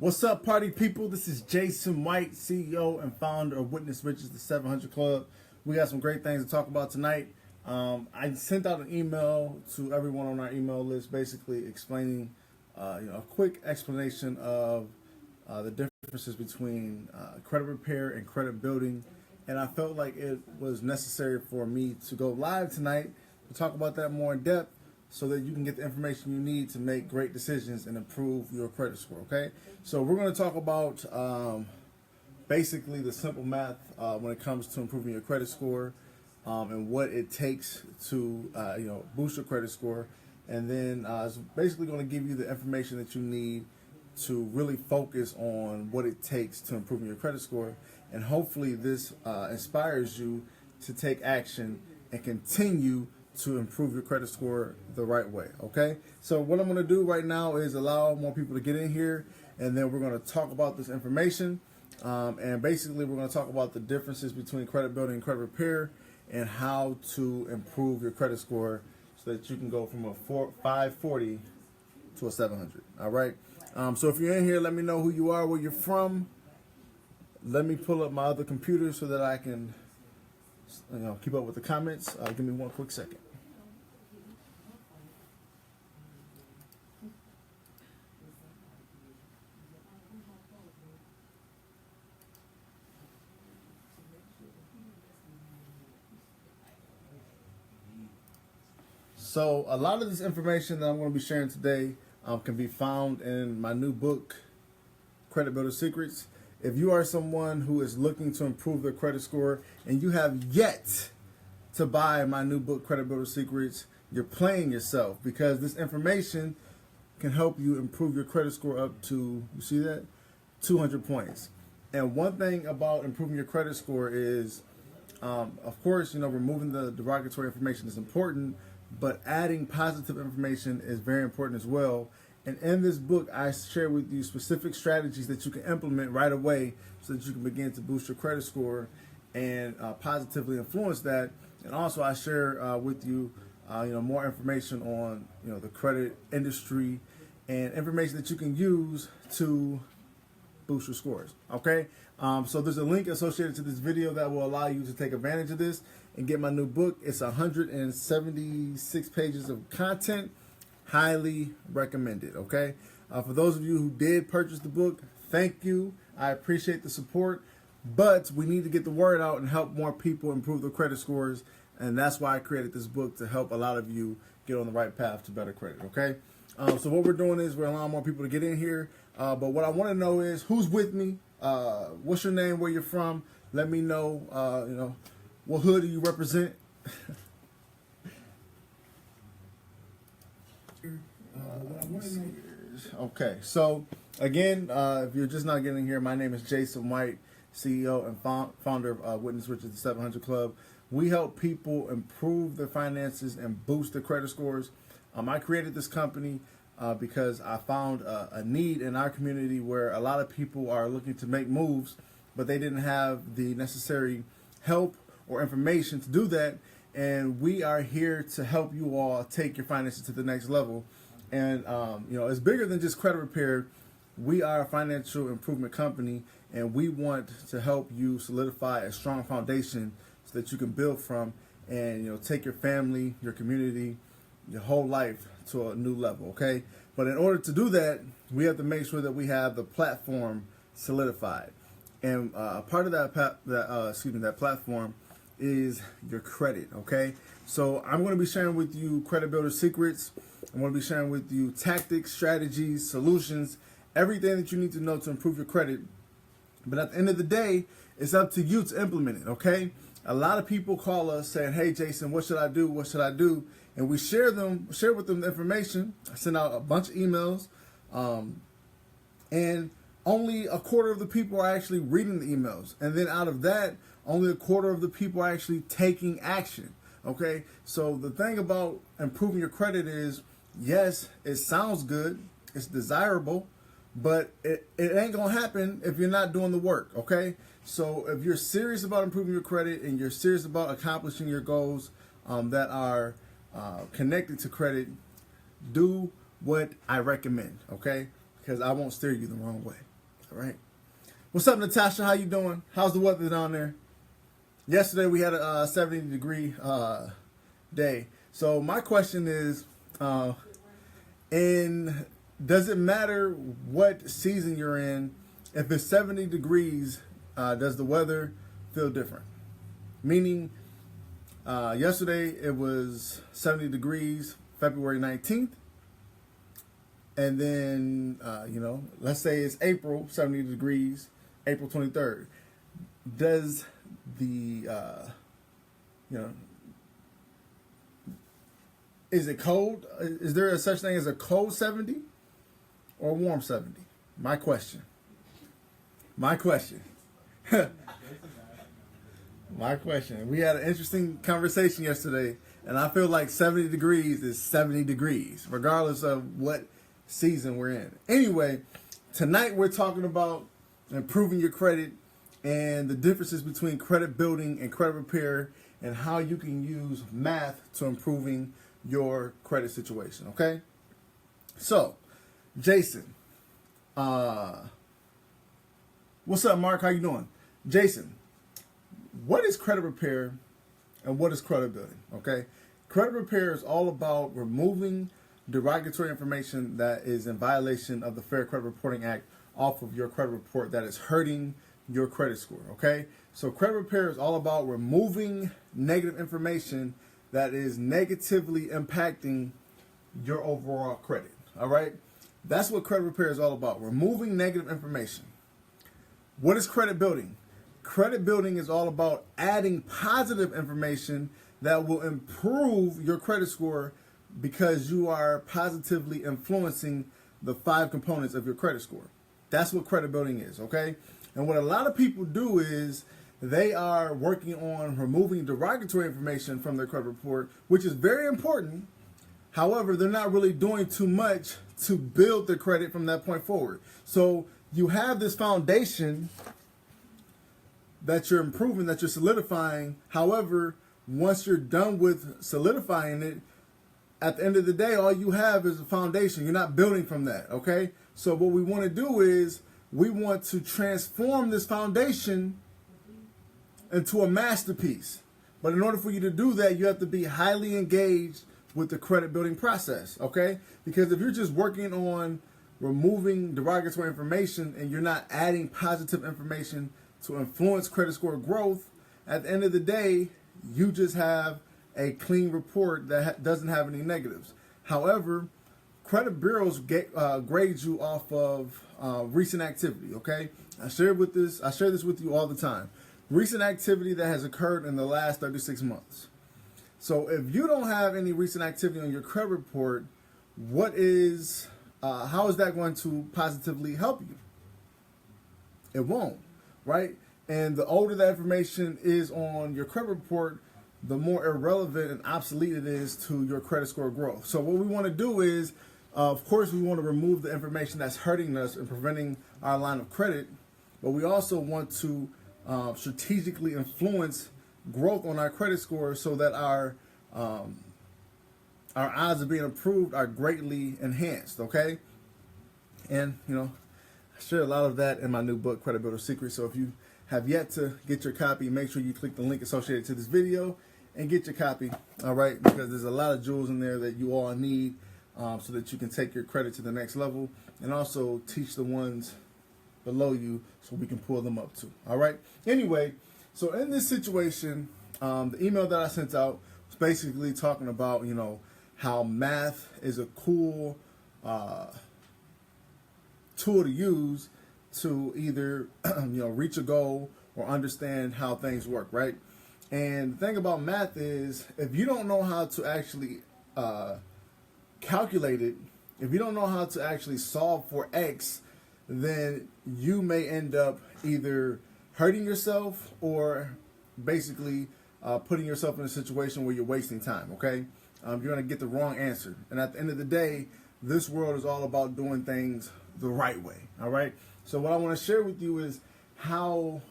What's up, party people? This is Jason White, CEO and founder of Witness Riches, the 700 Club. We got some great things to talk about tonight. I sent out an email to everyone on our email list, basically explaining, a quick explanation of the differences between credit repair and credit building. And I felt like it was necessary for me to go live tonight to talk about that more in depth, so that you can get the information you need to make great decisions and improve your credit score, okay? So we're going to talk about basically the simple math when it comes to improving your credit score and what it takes to boost your credit score. And then it's basically going to give you the information that you need to really focus on what it takes to improve your credit score. And hopefully this inspires you to take action and continue to improve your credit score the right way, okay? So what I'm going to do right now is allow more people to get in here, and then we're going to talk about this information. And basically, we're going to talk about the differences between credit building and credit repair and how to improve your credit score so that you can go from a 540 to a 700, all right? So if you're in here, let me know who you are, where you're from. Let me pull up my other computer so that I can keep up with the comments. Give me one quick second. So a lot of this information that I'm going to be sharing today can be found in my new book, Credit Builder Secrets. If you are someone who is looking to improve their credit score and you have yet to buy my new book, Credit Builder Secrets, you're playing yourself, because this information can help you improve your credit score up to, you see that, 200 points. And one thing about improving your credit score is, of course, removing the derogatory information is important, but adding positive information is very important as well. And in this book, I share with you specific strategies that you can implement right away so that you can begin to boost your credit score and positively influence that. And also, I share with you, more information on, the credit industry and information that you can use to boost your scores. Okay. So there's a link associated to this video that will allow you to take advantage of this and get my new book. It's 176 pages of content. Highly recommended, okay? For those of you who did purchase the book, thank you. I appreciate the support, but we need to get the word out and help more people improve their credit scores, and that's why I created this book, to help a lot of you get on the right path to better credit, okay? So what we're doing is we're allowing more people to get in here, but what I want to know is who's with me, what's your name, where you're from. Let me know, what hood do you represent? Okay, so again, if you're just not getting here, my name is Jason White, CEO and founder of Witness Riches, the 700 Club. We help people improve their finances and boost their credit scores. I created this company because I found a need in our community where a lot of people are looking to make moves, but they didn't have the necessary help or information to do that. And we are here to help you all take your finances to the next level. And, it's bigger than just credit repair. We are a financial improvement company, and we want to help you solidify a strong foundation so that you can build from and, take your family, your community, your whole life to a new level, okay? But in order to do that, we have to make sure that we have the platform solidified. And part of that platform is your credit, okay? So I'm going to be sharing with you Credit Builder Secrets. I'm going to be sharing with you tactics, strategies, solutions, everything that you need to know to improve your credit. But at the end of the day, it's up to you to implement it, okay? A lot of people call us saying, hey, Jason, what should I do? What should I do? And we share with them the information. I send out a bunch of emails, and only a quarter of the people are actually reading the emails. And then out of that, only a quarter of the people are actually taking action. Okay, so the thing about improving your credit is, yes, it sounds good, it's desirable, but it ain't gonna happen if you're not doing the work. Okay, so if you're serious about improving your credit and you're serious about accomplishing your goals that are connected to credit, do what I recommend. Okay, because I won't steer you the wrong way. All right. What's up, Natasha? How you doing? How's the weather down there? Yesterday we had a 70-degree day. So my question is, does it matter what season you're in? If it's 70 degrees, does the weather feel different? Meaning, yesterday it was 70 degrees, February 19th. And then, let's say it's April, 70 degrees, April 23rd. Does the, is it cold? Is there a such thing as a cold 70 or warm 70? My question. My question. My question. We had an interesting conversation yesterday, and I feel like 70 degrees is 70 degrees, regardless of what season we're in. Anyway, tonight we're talking about improving your credit and the differences between credit building and credit repair and how you can use math to improving your credit situation, okay? So, Jason, what's up, Mark? How you doing? Jason, what is credit repair and what is credit building, okay? Credit repair is all about removing derogatory information that is in violation of the Fair Credit Reporting Act off of your credit report that is hurting your credit score, okay? So credit repair is all about removing negative information that is negatively impacting your overall credit, all right? That's what credit repair is all about, removing negative information. What is credit building? Credit building is all about adding positive information that will improve your credit score because you are positively influencing the 5 components of your credit score. That's what credit building is, okay? And what a lot of people do is they are working on removing derogatory information from their credit report, which is very important. However, they're not really doing too much to build their credit from that point forward. So you have this foundation that you're improving, that you're solidifying. However, once you're done with solidifying it, at the end of the day, all you have is a foundation. You're not building from that, okay? So what we want to do is we want to transform this foundation into a masterpiece. But in order for you to do that, you have to be highly engaged with the credit building process, okay? Because if you're just working on removing derogatory information and you're not adding positive information to influence credit score growth, at the end of the day, you just have a clean report that doesn't have any negatives. However, credit bureaus grade you off of recent activity, okay? I share this with you all the time. Recent activity that has occurred in the last 36 months. So if you don't have any recent activity on your credit report, how is that going to positively help you? It won't, right? And the older that information is on your credit report, the more irrelevant and obsolete it is to your credit score growth. So what we want to do is, of course, we want to remove the information that's hurting us and preventing our line of credit, but we also want to strategically influence growth on our credit score so that our odds of being approved are greatly enhanced, okay? And, I share a lot of that in my new book, Credit Builder Secrets. So if you have yet to get your copy, make sure you click the link associated to this video and get your copy, all right? Because there's a lot of jewels in there that you all need so that you can take your credit to the next level and also teach the ones below you so we can pull them up too, all right? Anyway, so in this situation, the email that I sent out was basically talking about, how math is a cool tool to use to either, reach a goal or understand how things work, right? And the thing about math is, if you don't know how to actually calculate it, if you don't know how to actually solve for X, then you may end up either hurting yourself or basically putting yourself in a situation where you're wasting time, okay? You're going to get the wrong answer. And at the end of the day, this world is all about doing things the right way, all right? So what I want to share with you is how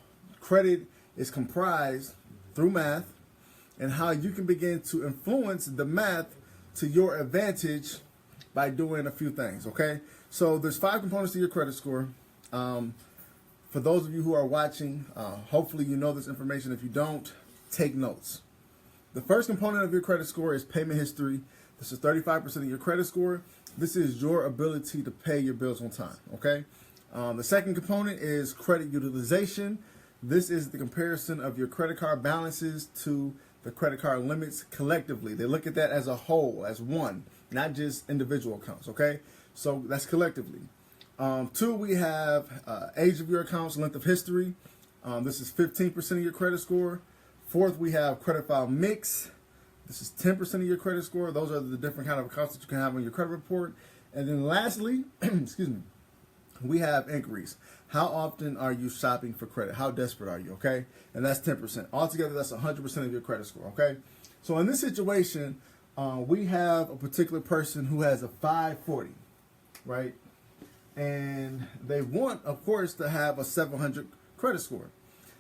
credit is comprised through math and how you can begin to influence the math to your advantage by doing a few things, okay? So there's 5 components to your credit score. for those of you who are watching, hopefully you know this information. If you don't, take notes. The first component of your credit score is payment history. This is 35% of your credit score. This is your ability to pay your bills on time, okay? The second component is credit utilization. This is the comparison of your credit card balances to the credit card limits collectively. They look at that as a whole, as one, not just individual accounts, okay? So that's collectively. Two, we have age of your accounts, length of history. This is 15% of your credit score. Fourth, we have credit file mix. This is 10% of your credit score. Those are the different kind of accounts that you can have on your credit report. And then lastly, excuse me, we have inquiries. How often are you shopping for credit? How desperate are you, okay? And that's 10%. Altogether, that's 100% of your credit score, okay? So in this situation, we have a particular person who has a 540, right? And they want, of course, to have a 700 credit score.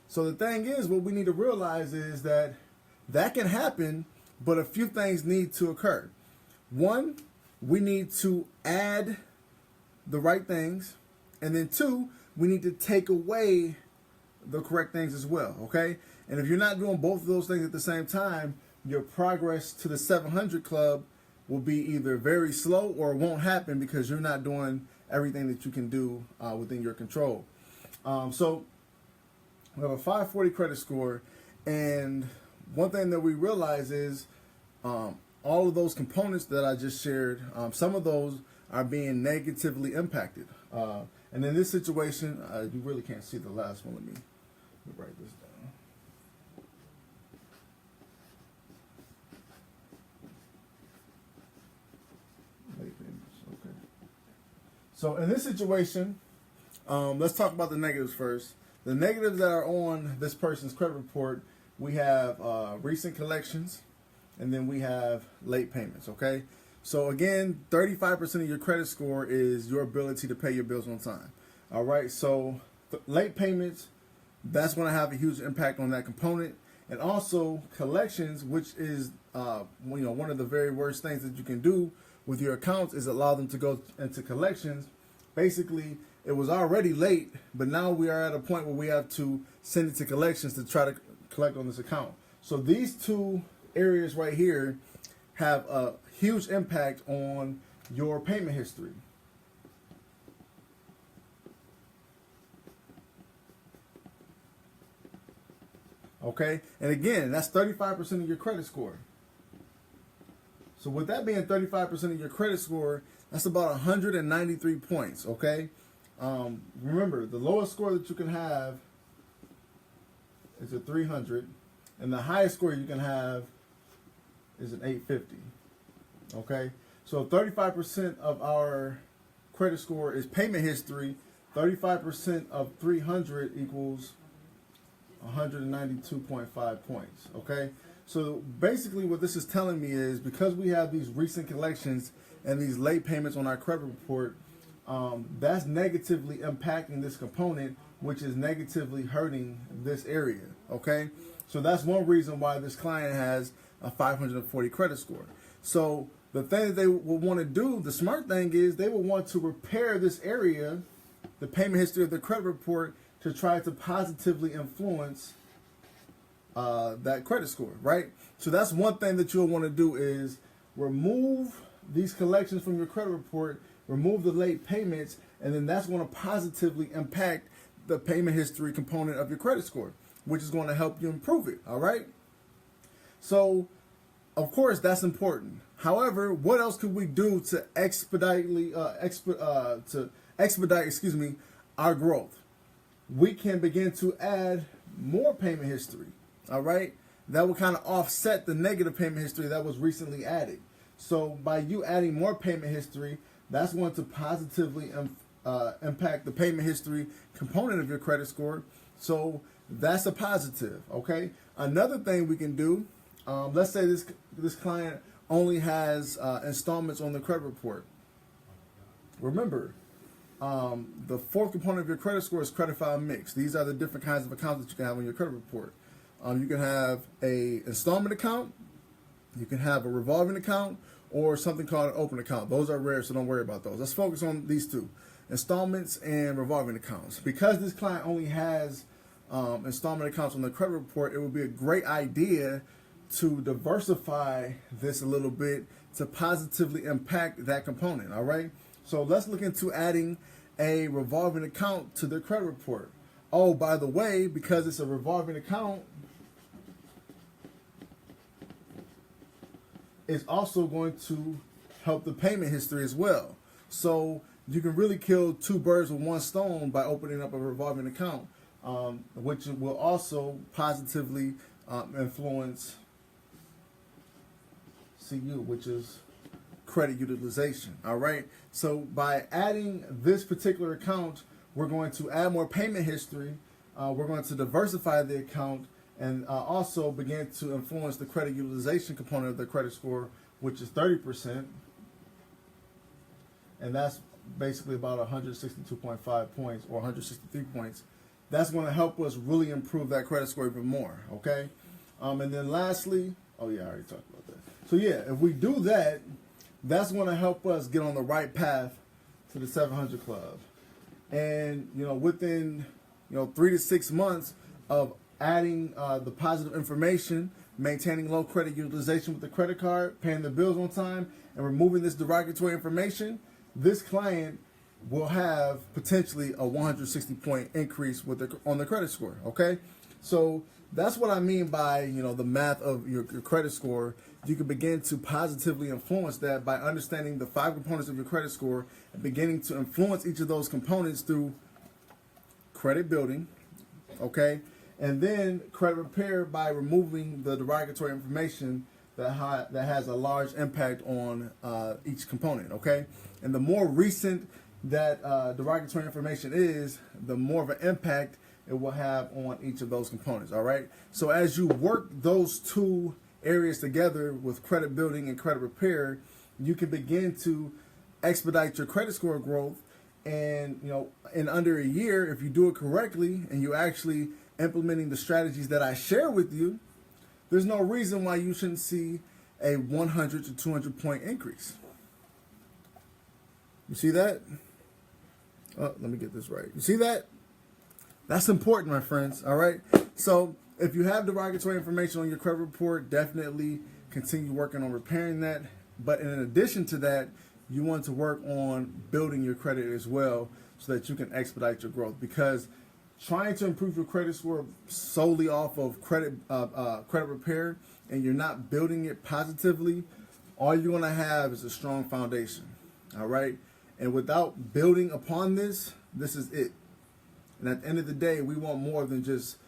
So the thing is, what we need to realize is that that can happen, but a few things need to occur. One, we need to add the right things. And then two, we need to take away the correct things as well, okay? And if you're not doing both of those things at the same time, your progress to the 700 club will be either very slow or it won't happen because you're not doing everything that you can do within your control. So we have a 540 credit score, and one thing that we realize is all of those components that I just shared, some of those are being negatively impacted. And in this situation, you really can't see the last one. Let me write this down. Late payments, okay. So in this situation, let's talk about the negatives first. The negatives that are on this person's credit report, we have recent collections, and then we have late payments, okay? So again, 35% of your credit score is your ability to pay your bills on time. All right, so late payments, that's going to have a huge impact on that component. And also collections, which is one of the very worst things that you can do with your accounts is allow them to go into collections. Basically, it was already late, but now we are at a point where we have to send it to collections to try to collect on this account. So these two areas right here have a huge impact on your payment history. Okay, and again, that's 35% of your credit score. So with that being 35% of your credit score, that's about 193 points, okay? Remember, the lowest score that you can have is a 300, and the highest score you can have is an 850. Okay, so 35% of our credit score is payment history. 35% of 300 equals 192.5 points. Okay, so basically what this is telling me is because we have these recent collections and these late payments on our credit report, that's negatively impacting this component, which is negatively hurting this area. Okay, so that's one reason why this client has a 540 credit score. So the thing that they will want to do, the smart thing is they will want to repair this area, the payment history of the credit report, to try to positively influence that credit score, right? So that's one thing that you'll want to do is remove these collections from your credit report, remove the late payments, and then that's going to positively impact the payment history component of your credit score, which is going to help you improve it, all right? So, of course, that's important. However, what else could we do to expedite our growth? We can begin to add more payment history, all right? That will kind of offset the negative payment history that was recently added. So by you adding more payment history, that's going to positively impact the payment history component of your credit score. So that's a positive, okay? Another thing we can do, let's say this client only has installments on the credit report. Remember, the fourth component of your credit score is credit file mix. These are the different kinds of accounts that you can have on your credit report. You can have a installment account, you can have a revolving account, or something called an open account. Those are rare, so don't worry about those. Let's focus on these two. installments and revolving accounts. Because this client only has installment accounts on the credit report, it would be a great idea to diversify this a little bit to positively impact that component. All right, so let's look into adding a revolving account to their credit report. Oh, by the way, because it's a revolving account, it's also going to help the payment history as well. So you can really kill two birds with one stone by opening up a revolving account, which will also positively influence CU, which is credit utilization. All right. So by adding this particular account, we're going to add more payment history. We're going to diversify the account and also begin to influence the credit utilization component of the credit score, which is 30%. And that's basically about 162.5 points or 163 points. That's going to help us really improve that credit score even more. Okay. And then lastly, oh yeah, I already talked about that. So yeah, if we do that, that's going to help us get on the right path to the 700 club. And, within, 3 to 6 months of adding the positive information, maintaining low credit utilization with the credit card, paying the bills on time, and removing this derogatory information, this client will have potentially a 160 point increase on the credit score. Okay. So that's what I mean by, the math of your credit score. You can begin to positively influence that by understanding the 5 components of your credit score and beginning to influence each of those components through credit building, okay, and then credit repair by removing the derogatory information that has a large impact on each component, okay. And the more recent that derogatory information is, the more of an impact it will have on each of those components. All right. So as you work those two areas together with credit building and credit repair, you can begin to expedite your credit score growth. And, in under a year, if you do it correctly and you're actually implementing the strategies that I share with you, there's no reason why you shouldn't see a 100 to 200 point increase. You see that? Oh, let me get this right. You see that? That's important, my friends. All right. So if you have derogatory information on your credit report, definitely continue working on repairing that. But in addition to that, you want to work on building your credit as well so that you can expedite your growth. Because trying to improve your credit score solely off of credit repair and you're not building it positively, all you're going to have is a strong foundation. All right. And without building upon this, this is it. And at the end of the day, we want more than just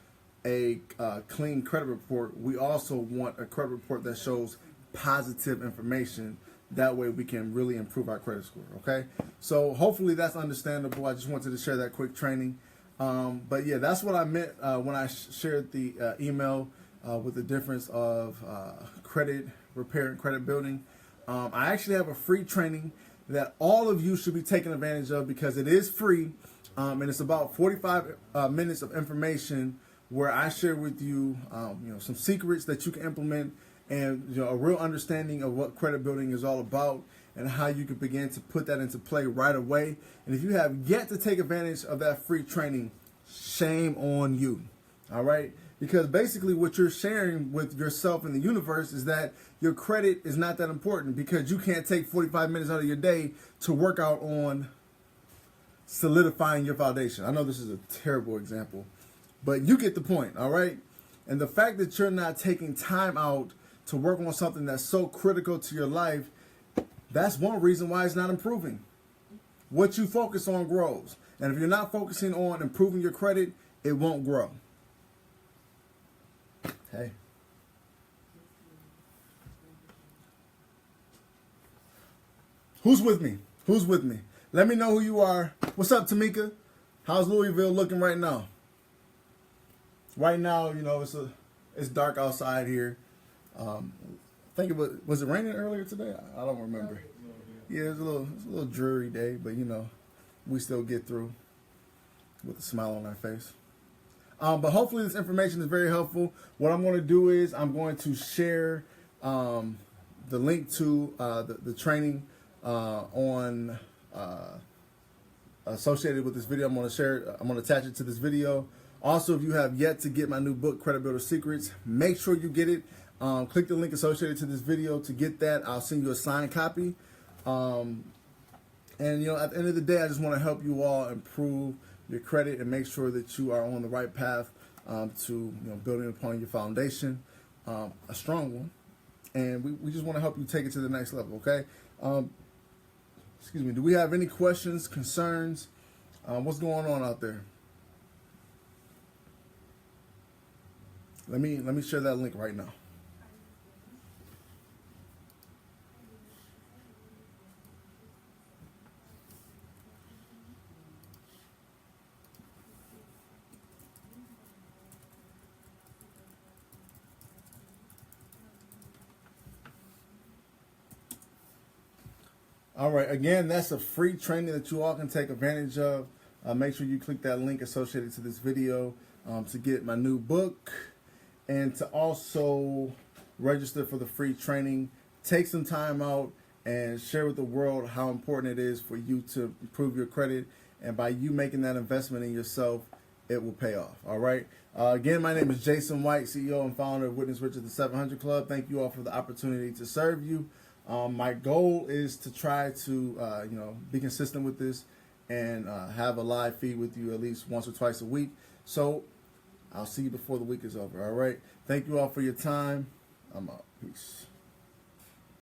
a clean credit report. We also want a credit report that shows positive information. That way we can really improve our credit score, okay? So hopefully that's understandable. I just wanted to share that quick training. But yeah, that's what I meant when I shared the email with the difference of credit repair and credit building. I actually have a free training that all of you should be taking advantage of because it is free. And it's about 45 minutes of information where I share with you, some secrets that you can implement and a real understanding of what credit building is all about and how you can begin to put that into play right away. And if you have yet to take advantage of that free training, shame on you. All right. Because basically what you're sharing with yourself and the universe is that your credit is not that important because you can't take 45 minutes out of your day to work out on solidifying your foundation. I know this is a terrible example, but you get the point. All right. And the fact that you're not taking time out to work on something that's so critical to your life, that's one reason why it's not improving. What you focus on grows. And if you're not focusing on improving your credit, it won't grow. Hey. Who's with me? Who's with me? Let me know who you are. What's up, Tamika? How's Louisville looking right now? Right now, it's dark outside here. I think was it raining earlier today? I don't remember. Yeah, it's a little dreary day, but we still get through with a smile on our face. But hopefully this information is very helpful. What I'm going to do is I'm going to share the link to the training on associated with this video. I'm going to share it. I'm going to attach it to this video. Also, if you have yet to get my new book, Credit Builder Secrets, make sure you get it. Click the link associated to this video to get that. I'll send you a signed copy. And at the end of the day, I just want to help you all improve your credit and make sure that you are on the right path to building upon your foundation, a strong one. And we just want to help you take it to the next level. Okay. Excuse me. Do we have any questions, concerns? What's going on out there? Let me share that link right now. All right, again, that's a free training that you all can take advantage of. Make sure you click that link associated to this video to get my new book and to also register for the free training. Take some time out and share with the world how important it is for you to improve your credit. And by you making that investment in yourself, it will pay off. All right. Again, my name is Jason White, CEO and founder of Witness Richer the 700 Club. Thank you all for the opportunity to serve you. My goal is to try to, be consistent with this and have a live feed with you at least once or twice a week. So I'll see you before the week is over. All right. Thank you all for your time. I'm out. Peace.